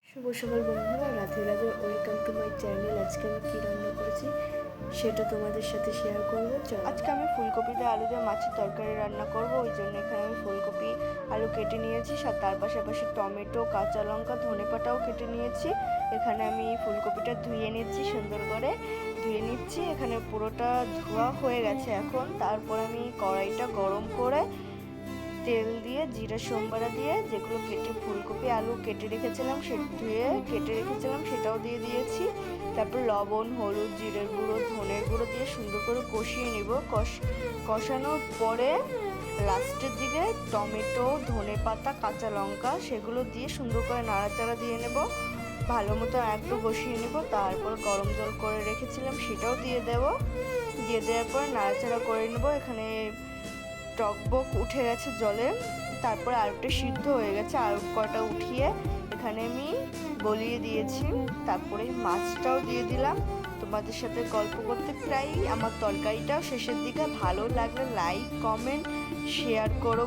শুভ সকাল বন্ধুরা, Radhe Radhe. Welcome to my channel. আজকে আমি কী রান্না করেছি সেটা তোমাদের সাথে শেয়ার করবো। আজকে আমি ফুলকপি দিয়ে আলু দিয়ে মাছের তরকারি রান্না করব। ওই জন্য এখানে আমি ফুলকপি আলু কেটে নিয়েছি, তার পাশাপাশি টমেটো, কাঁচা লঙ্কা, ধনেপাতাও কেটে নিয়েছি। এখানে আমি ফুলকপিটা ধুয়ে নিচ্ছি, সুন্দর করে ধুয়ে নিচ্ছি। এখানে পুরোটা ধোয়া হয়ে গেছে। এখন তারপর আমি কড়াইটা গরম করে তেল দিয়ে জিরা সোমবারা দিয়ে যেগুলো ফুলকপি আলু কেটে রেখেছিলাম, সেটাও দিয়ে দিয়েছি। তারপর লবণ, হলুদ, জিরের গুঁড়ো, ধনের গুঁড়ো দিয়ে সুন্দর করে কষিয়ে নিব। কষানোর পরে লাস্টের দিকে টমেটো, ধনেপাতা, কাঁচা লঙ্কা সেগুলো দিয়ে সুন্দর করে নাড়াচাড়া দিয়ে নেব। ভালো মতো একটু কষিয়ে নেব। তারপর গরম জল করে রেখেছিলাম সেটাও দিয়ে দেওয়ার পর নাড়াচাড়া করে নেব। এখানে টকবক উঠে গেছে জলে, তারপরে আলুটা সিদ্ধ হয়ে গেছে। আলু কটা উঠিয়ে এখানে আমি গলিয়ে দিয়েছি। তারপরে মাছটাও দিয়ে দিলাম। তোমাদের সাথে গল্প করতে প্রায় আমার তরকারিটাও শেষের দিকে। ভালো লাগলে লাইক, কমেন্ট, শেয়ার করো।